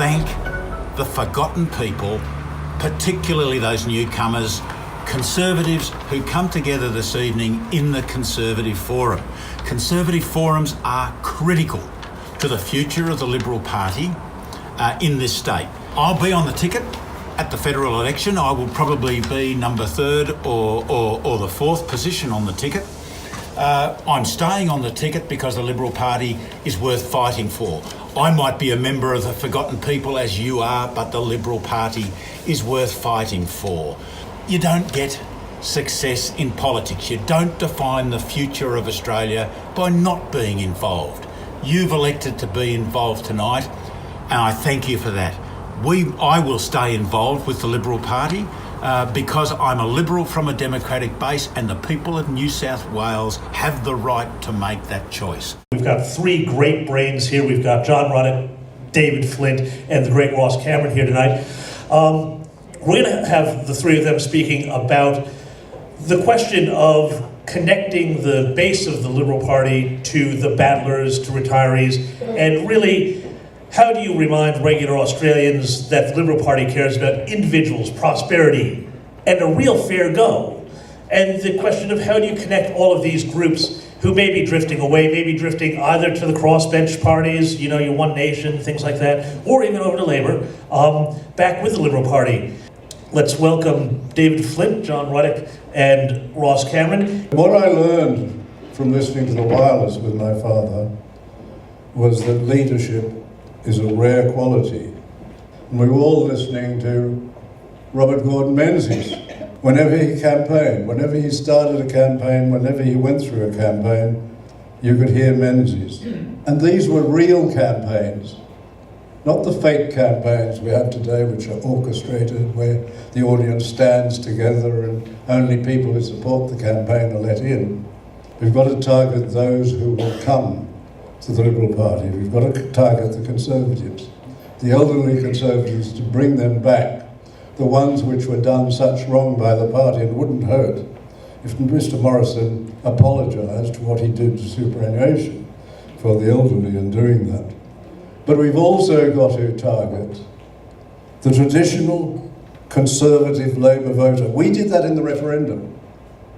thank the forgotten people, particularly those newcomers, Conservatives who come together this evening in the Conservative Forum. Conservative forums are critical to the future of the Liberal Party in this state. I'll be on the ticket at the federal election. I will probably be number 3rd or the 4th position on the ticket. I'm staying on the ticket because the Liberal Party is worth fighting for. I might be a member of the forgotten people as you are, but the Liberal Party is worth fighting for. You don't get success in politics. You don't define the future of Australia by not being involved. You've elected to be involved tonight, and I thank you for that. I will stay involved with the Liberal Party because I'm a Liberal from a Democratic base, and the people of New South Wales have the right to make that choice. We've got 3 great brains here. We've got John Ruddock, David Flint, and the great Ross Cameron here tonight. We're going to have the 3 of them speaking about the question of connecting the base of the Liberal Party to the battlers, to retirees, and really, how do you remind regular Australians that the Liberal Party cares about individuals, prosperity, and a real fair go? And the question of how do you connect all of these groups who may be drifting away, maybe drifting either to the crossbench parties, you know, your One Nation, things like that, or even over to Labour, back with the Liberal Party. Let's welcome David Flint, John Ruddock, and Ross Cameron. What I learned from listening to the wireless with my father was that leadership is a rare quality. And we were all listening to Robert Gordon Menzies. Whenever he campaigned, whenever he started a campaign, whenever he went through a campaign, you could hear Menzies. And these were real campaigns, not the fake campaigns we have today, which are orchestrated, where the audience stands together and only people who support the campaign are let in. We've got to target those who will come to the Liberal Party. We've got to target the Conservatives, the elderly Conservatives, to bring them back, the ones which were done such wrong by the party. It wouldn't hurt if Mr. Morrison apologised for what he did to superannuation for the elderly in doing that. But we've also got to target the traditional Conservative Labour voter. We did that in the referendum.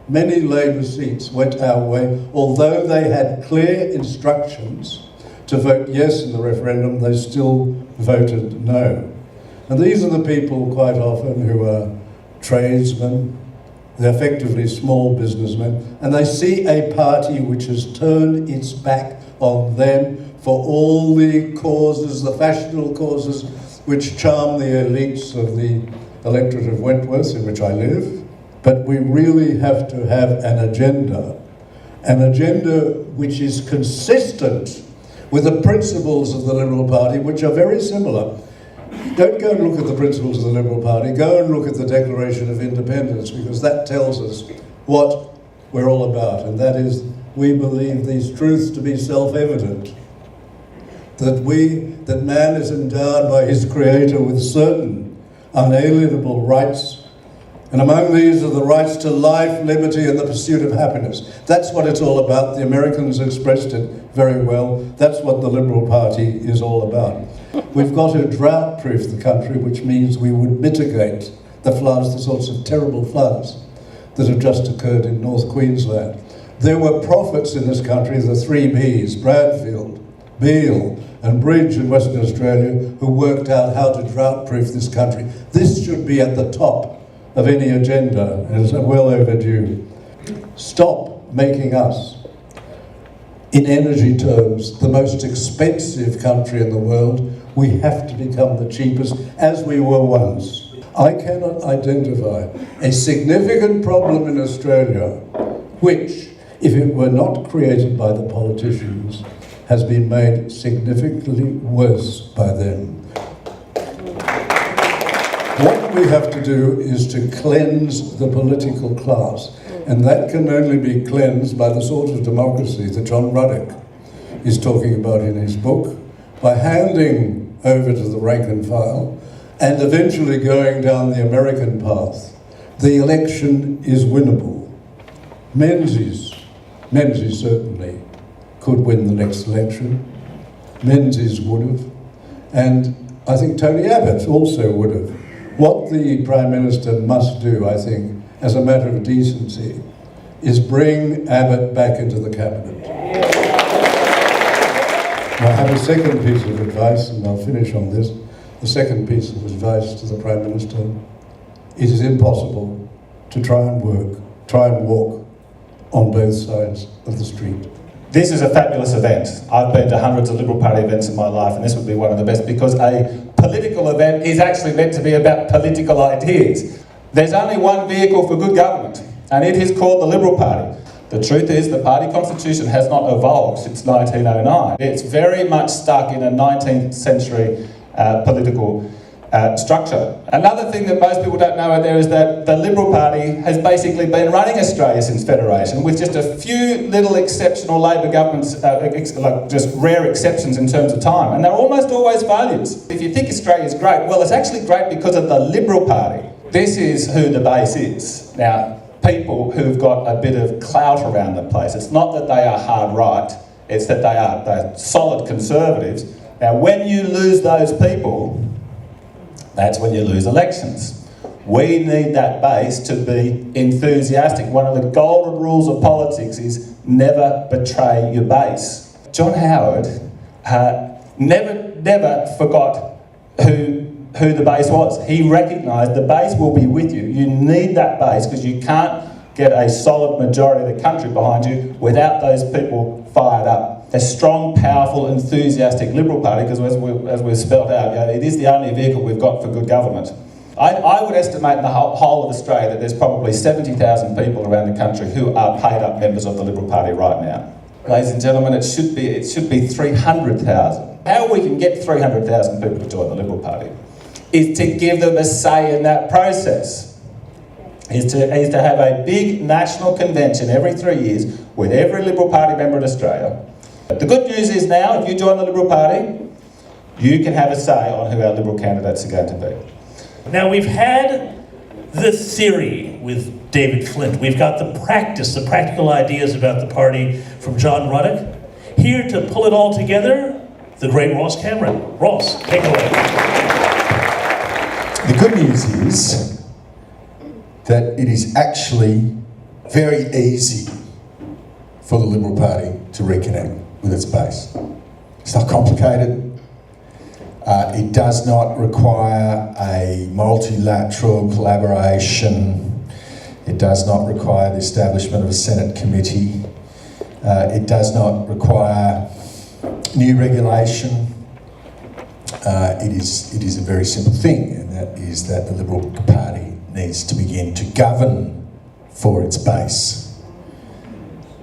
Many Labour seats went our way, although they had clear instructions to vote yes in the referendum, they still voted no. And these are the people quite often who are tradesmen, they're effectively small businessmen, and they see a party which has turned its back on them for all the causes, the fashionable causes which charm the elites of the electorate of Wentworth, in which I live. But we really have to have an agenda which is consistent with the principles of the Liberal Party, which are very similar. Don't go and look at the principles of the Liberal Party, go and look at the Declaration of Independence, because that tells us what we're all about, and that is, we believe these truths to be self-evident. That man is endowed by his Creator with certain unalienable rights, and among these are the rights to life, liberty, and the pursuit of happiness. That's what it's all about. The Americans expressed it very well. That's what the Liberal Party is all about. We've got to drought-proof the country, which means we would mitigate the floods, the sorts of terrible floods that have just occurred in North Queensland. There were prophets in this country, the 3 Bs, Bradfield, Beale, and Bridge in Western Australia, who worked out how to drought-proof this country. This should be at the top of any agenda, and it's well overdue. Stop making us, in energy terms, the most expensive country in the world. We have to become the cheapest, as we were once. I cannot identify a significant problem in Australia which, if it were not created by the politicians, has been made significantly worse by them. What we have to do is to cleanse the political class, and that can only be cleansed by the sort of democracy that John Ruddock is talking about in his book, by handing over to the rank and file, and eventually going down the American path. The election is winnable. Menzies certainly could win the next election. Menzies would have. And I think Tony Abbott also would have. What the Prime Minister must do, I think, as a matter of decency, is bring Abbott back into the Cabinet. Now, I have a second piece of advice, and I'll finish on this. The second piece of advice to the Prime Minister: it is impossible to try and walk on both sides of the street. This is a fabulous event. I've been to hundreds of Liberal Party events in my life, and this would be one of the best, because a political event is actually meant to be about political ideas. There's only one vehicle for good government, and it is called the Liberal Party. The truth is, the party constitution has not evolved since 1909. It's very much stuck in a 19th century political structure. Another thing that most people don't know out there is that the Liberal Party has basically been running Australia since Federation, with just a few little exceptional Labor governments, like just rare exceptions in terms of time, and they're almost always failures. If you think Australia's great, well, it's actually great because of the Liberal Party. This is who the base is. Now, people who've got a bit of clout around the place. It's not that they are hard right, it's that they're solid conservatives. Now, when you lose those people, that's when you lose elections. We need that base to be enthusiastic. One of the golden rules of politics is never betray your base. John Howard never forgot who the base was. He recognised the base will be with you. You need that base, because you can't get a solid majority of the country behind you without those people fired up. A strong, powerful, enthusiastic Liberal Party, because as we've spelled out, it is the only vehicle we've got for good government. I would estimate in the whole of Australia that there's probably 70,000 people around the country who are paid up members of the Liberal Party right now. Ladies and gentlemen, it should be 300,000. How we can get 300,000 people to join the Liberal Party is to give them a say in that process. Is to have a big national convention every 3 years with every Liberal Party member in Australia. The good news is now, if you join the Liberal Party, you can have a say on who our Liberal candidates are going to be. Now, we've had the theory with David Flint. We've got the practice, the practical ideas about the party from John Ruddock. Here to pull it all together, the great Ross Cameron. Ross, take it away. The good news is that it is actually very easy for the Liberal Party to reconnect with its base. It's not complicated. It does not require a multilateral collaboration. It does not require the establishment of a Senate committee. It does not require new regulation. It is a very simple thing, and that is that the Liberal Party needs to begin to govern for its base.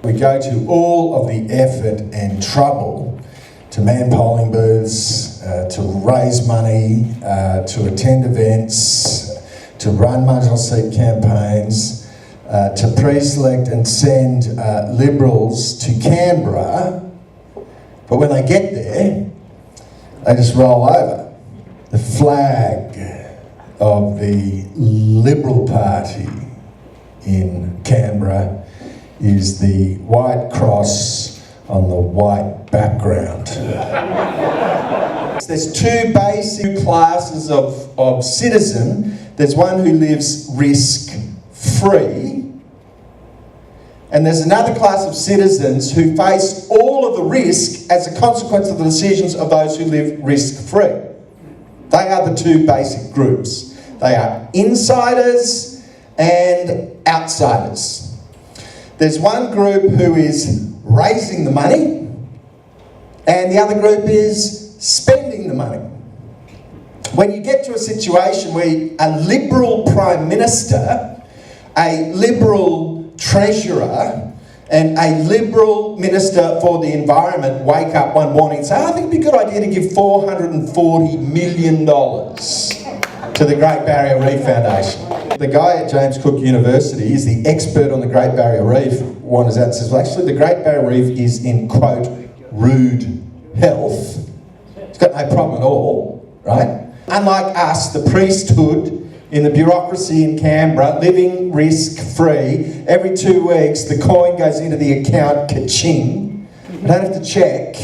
We go to all of the effort and trouble to man polling booths, to raise money, to attend events, to run marginal seat campaigns, to pre-select and send Liberals to Canberra, but when they get there, they just roll over. The flag of the Liberal Party in Canberra is the white cross on the white background. There's two basic classes of citizen. There's one who lives risk-free, and there's another class of citizens who face all of the risk as a consequence of the decisions of those who live risk-free. They are the two basic groups. They are insiders and outsiders. There's one group who is raising the money, and the other group is spending the money. When you get to a situation where a Liberal Prime Minister, a Liberal Treasurer, and a Liberal Minister for the Environment wake up one morning and say, I think it'd be a good idea to give $440 million to the Great Barrier Reef Foundation. The guy at James Cook University is the expert on the Great Barrier Reef, wanders out and says, well, actually the Great Barrier Reef is in, quote, rude health. It's got no problem at all, right? Unlike us, the priesthood in the bureaucracy in Canberra, living risk-free, every 2 weeks the coin goes into the account, ka-ching. I don't have to check,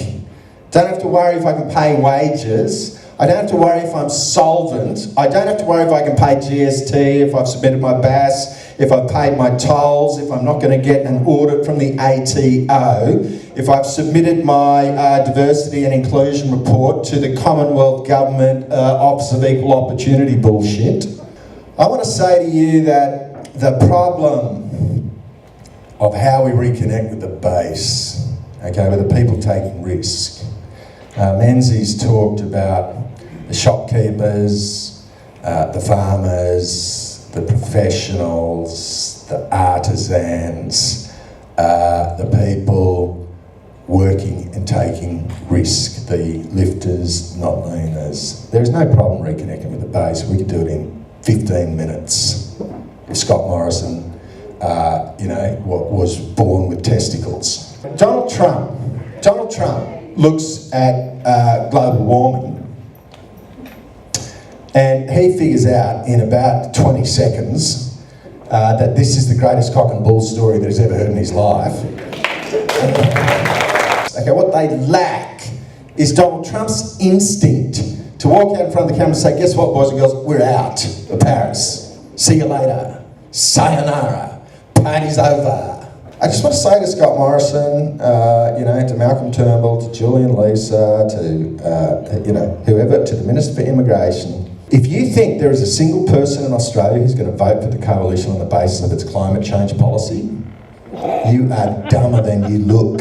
don't have to worry if I can pay wages. I don't have to worry if I'm solvent. I don't have to worry if I can pay GST, if I've submitted my BAS, if I've paid my tolls, if I'm not going to get an audit from the ATO, if I've submitted my diversity and inclusion report to the Commonwealth Government Office of Equal Opportunity bullshit. I want to say to you that the problem of how we reconnect with the base, okay, with the people taking risk. Menzies talked about the shopkeepers, the farmers, the professionals, the artisans, the people working and taking risk, the lifters, not leaners. There is no problem reconnecting with the base. We could do it in 15 minutes. If Scott Morrison, was born with testicles. Donald Trump looks at global warming and he figures out in about 20 seconds that this is the greatest cock and bull story that he's ever heard in his life. Okay, what they lack is Donald Trump's instinct to walk out in front of the camera and say, guess what, boys and girls, we're out of Paris. See you later. Sayonara. Party's over. I just want to say to Scott Morrison, to Malcolm Turnbull, to Julian Leeser, to whoever, to the Minister for Immigration, if you think there is a single person in Australia who's going to vote for the coalition on the basis of its climate change policy, you are dumber than you look.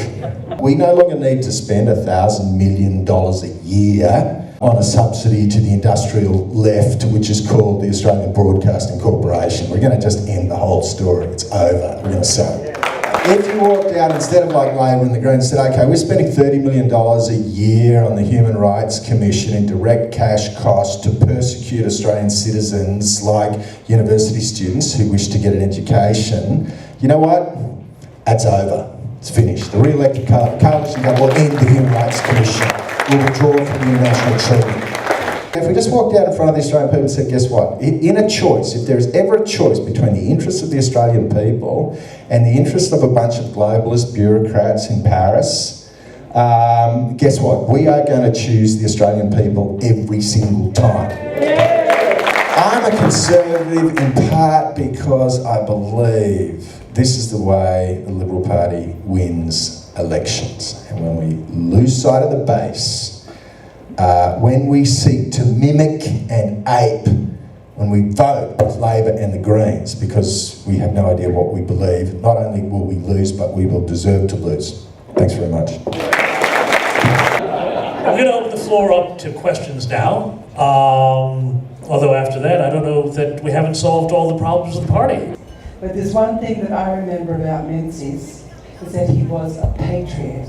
We no longer need to spend $1,000 million a year on a subsidy to the industrial left, which is called the Australian Broadcasting Corporation. We're going to just end the whole story. It's over. We're going to sell it. If you walked out, instead of like Labor and the Greens, said, okay, we're spending $30 million a year on the Human Rights Commission in direct cash costs to persecute Australian citizens like university students who wish to get an education, you know what? That's over. It's finished. The re-elected coalition government will end the Human Rights Commission. We'll withdraw from the international treaty. If we just walked out in front of the Australian people and said, guess what? In a choice, if there is ever a choice between the interests of the Australian people and the interests of a bunch of globalist bureaucrats in Paris, guess what? We are going to choose the Australian people every single time. I'm a conservative in part because I believe this is the way the Liberal Party wins elections. And when we lose sight of the base, when we seek to mimic and ape, when we vote with Labor and the Greens, because we have no idea what we believe, not only will we lose, but we will deserve to lose. Thanks very much. I'm going to open the floor up to questions now. Although after that, I don't know that we haven't solved all the problems of the party. But there's one thing that I remember about Menzies, is that he was a patriot.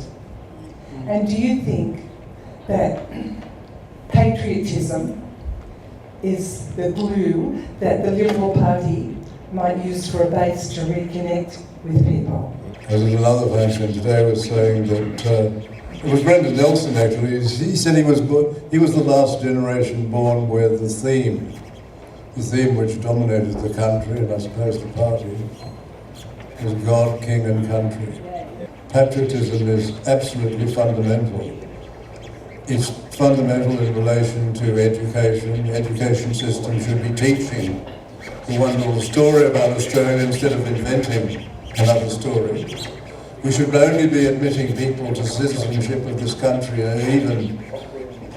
And do you think that patriotism is the glue that the Liberal Party might use for a base to reconnect with people? As another person today was saying that it was Brendan Nelson actually. He said he was the last generation born with the theme which dominated the country, and I suppose the party, was God, King and Country. Patriotism is absolutely fundamental. It's fundamental in relation to education. The education system should be teaching the wonderful story about Australia instead of inventing another story. We should only be admitting people to citizenship of this country, and even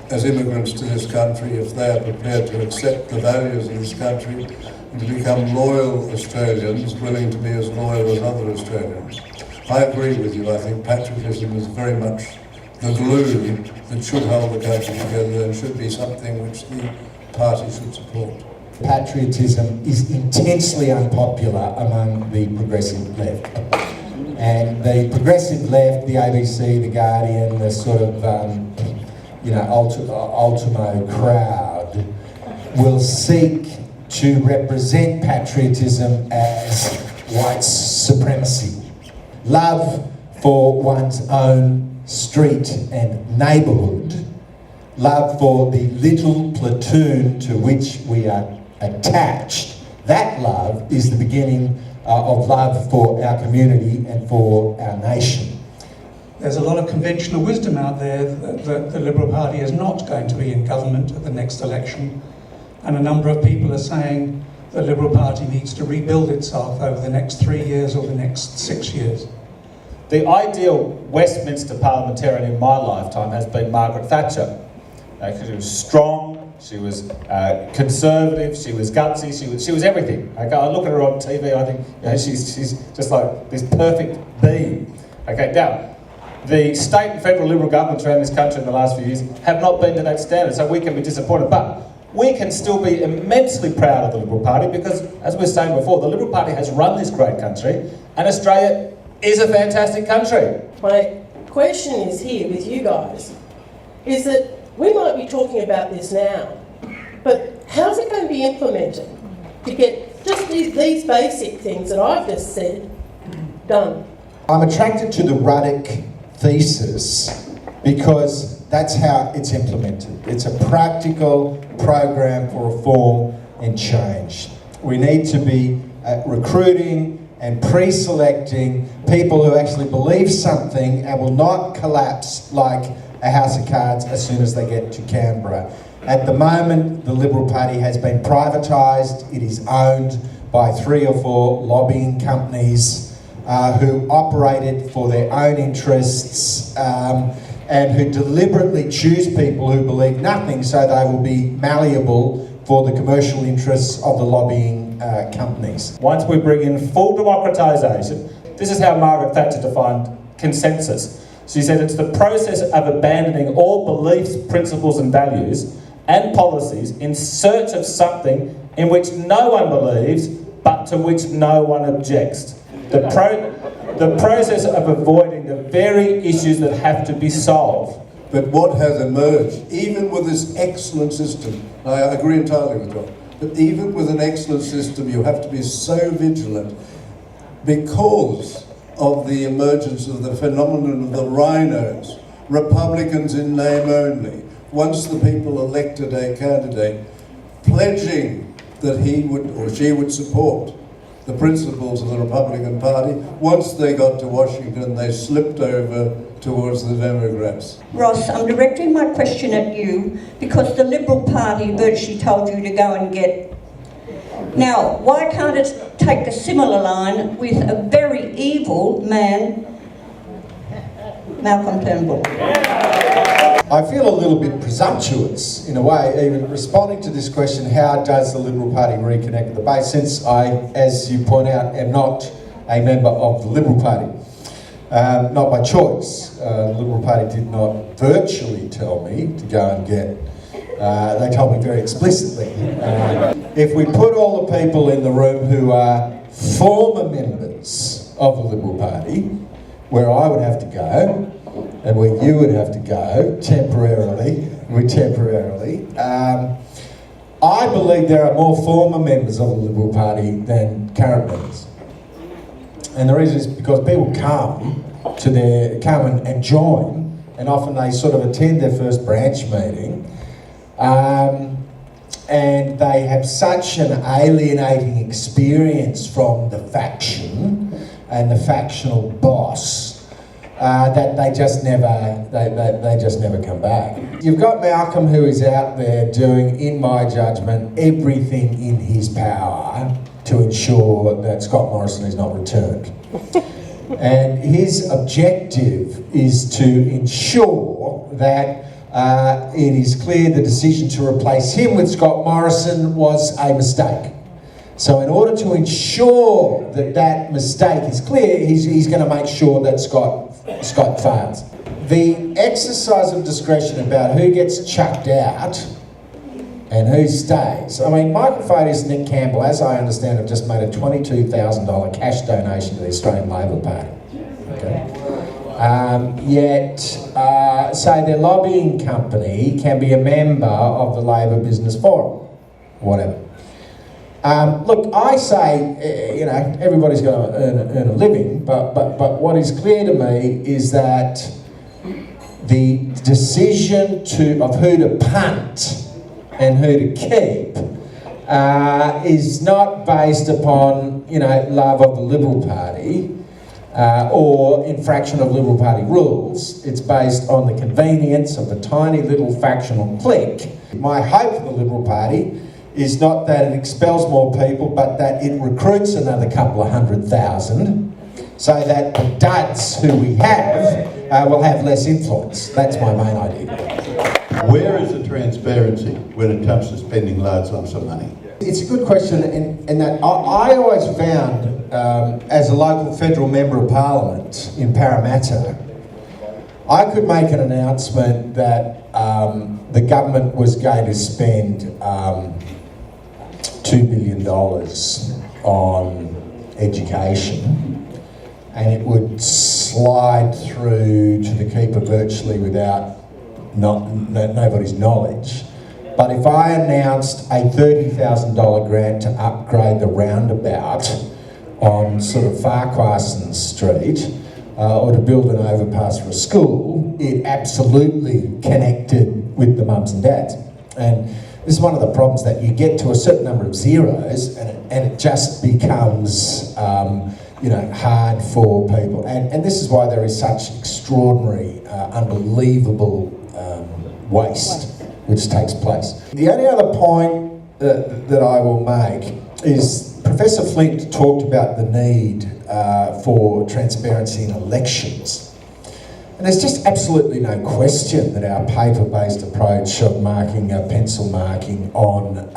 as immigrants to this country, if they are prepared to accept the values of this country and to become loyal Australians, willing to be as loyal as other Australians. I agree with you. I think patriotism is very much the glue that should hold the country together and should be something which the party should support. Patriotism is intensely unpopular among the progressive left. And the progressive left, the ABC, the Guardian, the sort of, Ultimo crowd will seek to represent patriotism as white supremacy. Love for one's own street and neighbourhood. Love for the little platoon to which we are attached. That love is the beginning of love for our community and for our nation. There's a lot of conventional wisdom out there that the Liberal Party is not going to be in government at the next election, and a number of people are saying the Liberal Party needs to rebuild itself over the next 3 years or the next 6 years. The ideal Westminster parliamentarian in my lifetime has been Margaret Thatcher. She was strong, she was conservative, she was gutsy, she was everything. Okay, I look at her on TV, I think she's just like this perfect being. Okay, now, the state and federal Liberal governments around this country in the last few years have not been to that standard, so we can be disappointed. But we can still be immensely proud of the Liberal Party because, as we were saying before, the Liberal Party has run this great country, and Australia is a fantastic country. My question is here with you guys, is that we might be talking about this now, but how's it going to be implemented to get just these basic things that I've just said done? I'm attracted to the Ruddock thesis because that's how it's implemented. It's a practical program for reform and change. We need to be recruiting and pre-selecting people who actually believe something and will not collapse like a house of cards as soon as they get to Canberra. At the moment, the Liberal Party has been privatised. It is owned by 3 or 4 lobbying companies who operate it for their own interests and who deliberately choose people who believe nothing so they will be malleable for the commercial interests of the lobbying companies. Once we bring in full democratisation, this is how Margaret Thatcher defined consensus. She said it's the process of abandoning all beliefs, principles and values and policies in search of something in which no one believes but to which no one objects. The process of avoiding the very issues that have to be solved. But what has emerged, even with this excellent system, I agree entirely with John, but even with an excellent system, you have to be so vigilant because of the emergence of the phenomenon of the rhinos, Republicans in name only. Once the people elected a candidate, pledging that he would or she would support the principles of the Republican Party, once they got to Washington, they slipped over towards the Democrats. Ross, I'm directing my question at you because the Liberal Party virtually told you to go and get. Now, why can't it take a similar line with a very evil man, Malcolm Turnbull? I feel a little bit presumptuous, in a way, even responding to this question, how does the Liberal Party reconnect with the base, since I, as you point out, am not a member of the Liberal Party. Not by choice. The Liberal Party did not virtually tell me to go and get, they told me very explicitly. If we put all the people in the room who are former members of the Liberal Party, where I would have to go, and where you would have to go temporarily, I believe there are more former members of the Liberal Party than current members. And the reason is because people come and join, and often they sort of attend their first branch meeting, and they have such an alienating experience from the faction and the factional boss that they just never come back. You've got Malcolm, who is out there doing, in my judgment, everything in his power to ensure that Scott Morrison is not returned. And his objective is to ensure that it is clear the decision to replace him with Scott Morrison was a mistake. So in order to ensure that that mistake is clear, he's going to make sure that Scott fails. The exercise of discretion about who gets chucked out and who stays. I mean, Michael Fadis and Nick Campbell, as I understand, have just made a $22,000 cash donation to the Australian Labor Party. Okay. Yet, say their lobbying company can be a member of the Labor Business Forum, whatever. Look, I say, everybody's going to earn a living, but what is clear to me is that the decision of who to punt and who to keep is not based upon, love of the Liberal Party. or infraction of Liberal Party rules. It's based on the convenience of the tiny little factional clique. My hope for the Liberal Party is not that it expels more people, but that it recruits another couple of 100,000, so that the duds who we have will have less influence. That's my main idea. Where is the transparency when it comes to spending large lumps of money? It's a good question, in that I always found, as a local federal member of parliament in Parramatta, I could make an announcement that the government was going to spend $2 billion on education, and it would slide through to the keeper virtually without nobody's knowledge. But if I announced a $30,000 grant to upgrade the roundabout on sort of Farquharson Street, or to build an overpass for a school, it absolutely connected with the mums and dads. And this is one of the problems, that you get to a certain number of zeros and it just becomes hard for people. And this is why there is such extraordinary, unbelievable waste which takes place. The only other point that I will make is Professor Flint talked about the need for transparency in elections. And there's just absolutely no question that our paper-based approach of marking, pencil marking on,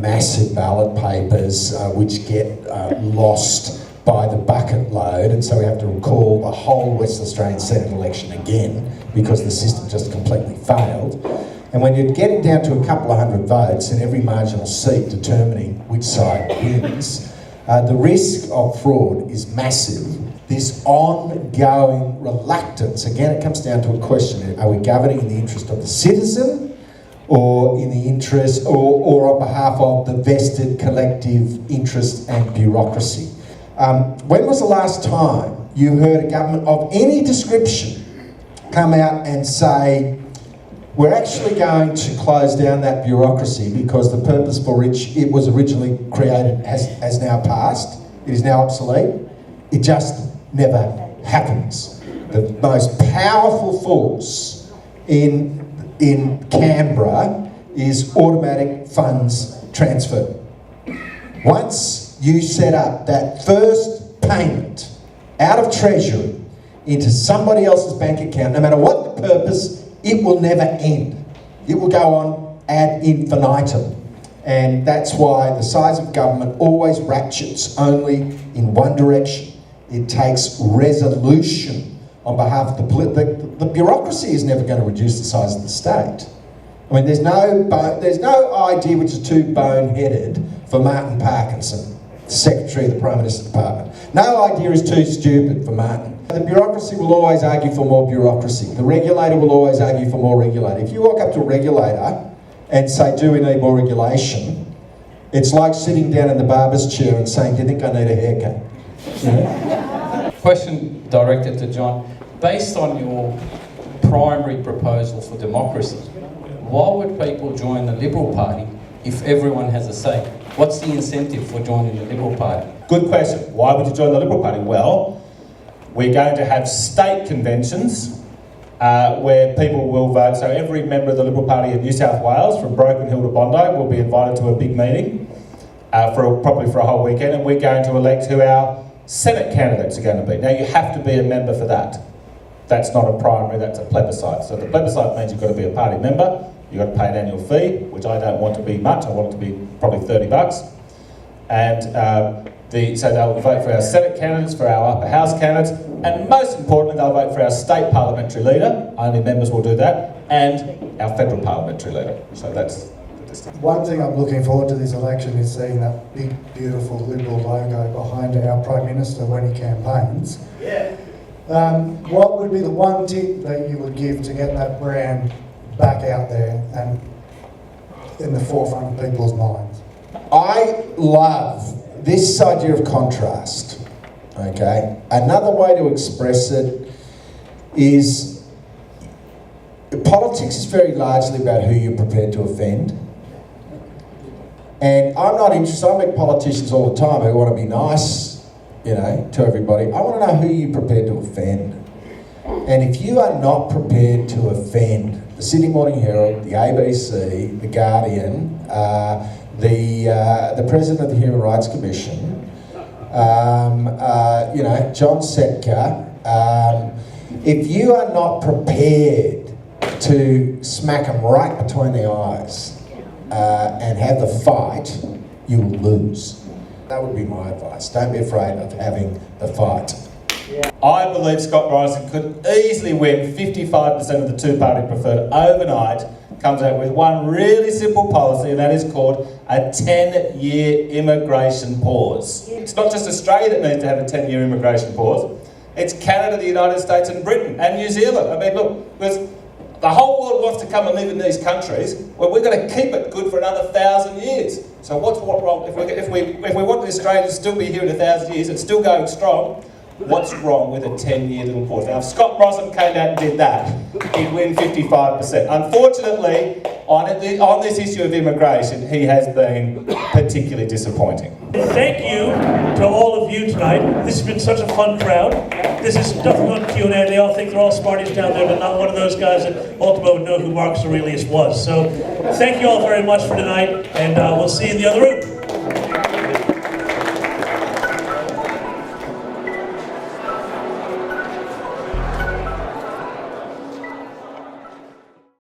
massive ballot papers which get lost by the bucket load, and so we have to recall the whole West Australian Senate election again because the system just completely failed. And when you're getting down to a couple of hundred votes in every marginal seat determining which side wins, the risk of fraud is massive. This ongoing reluctance, again it comes down to a question, are we governing in the interest of the citizen or in the interest or on behalf of the vested collective interest and bureaucracy? When was the last time you heard a government of any description come out and say, we're actually going to close down that bureaucracy because the purpose for which it was originally created has now passed, it is now obsolete? It just never happens. The most powerful force in Canberra is automatic funds transfer. Once you set up that first payment out of Treasury into somebody else's bank account, no matter what the purpose, it will never end. It will go on ad infinitum. And that's why the size of government always ratchets only in one direction. It takes resolution on behalf of the bureaucracy is never going to reduce the size of the state. I mean, there's no idea which is too boneheaded for Martin Parkinson, Secretary of the Prime Minister's Department. No idea is too stupid for Martin. The bureaucracy will always argue for more bureaucracy. The regulator will always argue for more regulator. If you walk up to a regulator and say, do we need more regulation? It's like sitting down in the barber's chair and saying, do you think I need a haircut? You know? Question directed to John. Based on your primary proposal for democracy, why would people join the Liberal Party if everyone has a say? What's the incentive for joining the Liberal Party? Good question. Why would you join the Liberal Party? Well, we're going to have state conventions where people will vote. So every member of the Liberal Party in New South Wales, from Broken Hill to Bondi, will be invited to a big meeting, probably for a whole weekend, and we're going to elect who our Senate candidates are going to be. Now, you have to be a member for that. That's not a primary, that's a plebiscite. So the plebiscite means you've got to be a party member, you've got to pay an annual fee, which I don't want to be much, I want it to be probably $30. And so they'll vote for our Senate candidates, for our upper house candidates, and most importantly, they'll vote for our state parliamentary leader, only members will do that, and our federal parliamentary leader. So that's the distance. One thing I'm looking forward to this election is seeing that big, beautiful Liberal logo behind our Prime Minister when he campaigns. Yeah. What would be the one tip that you would give to get that brand back out there and in the forefront of people's minds? I love this idea of contrast, okay? Another way to express it is politics is very largely about who you're prepared to offend. And I'm not interested, I meet politicians all the time who want to be nice you know, to everybody. I want to know who you're prepared to offend. And if you are not prepared to offend the Sydney Morning Herald, the ABC, the Guardian, the President of the Human Rights Commission, you know, John Setka, if you are not prepared to smack them right between the eyes and have the fight, you will lose. That would be my advice. Don't be afraid of having the fight. I believe Scott Morrison could easily win 55% of the two-party preferred overnight. Comes out with one really simple policy, and that is called a 10-year immigration pause. It's not just Australia that needs to have a 10-year immigration pause. It's Canada, the United States and Britain and New Zealand. I mean, look, because the whole world wants to come and live in these countries. Well, we're going to keep it good for another 1,000 years. So what's wrong? If we want the Australians to still be here in 1,000 years, it's still going strong. What's wrong with a 10-year little pause? Now, if Scott Morrison came out and did that, he'd win 55%. Unfortunately, on this issue of immigration, he has been particularly disappointing. Thank you to all of you tonight. This has been such a fun crowd. This is nothing on Q&A. They all think they're all smarties down there, but not one of those guys that ultimately would know who Marcus Aurelius was. So thank you all very much for tonight, and we'll see you in the other room.